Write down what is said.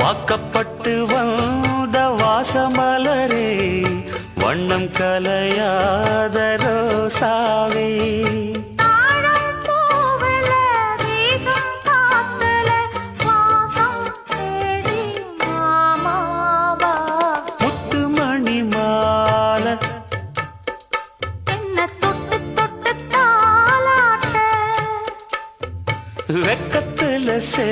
வாக்கப்பட்டு வந்த வாசமலரே, வண்ணம் கலையாத ரோசாவே. முத்துமணி மாலை வெக்கத்துல சே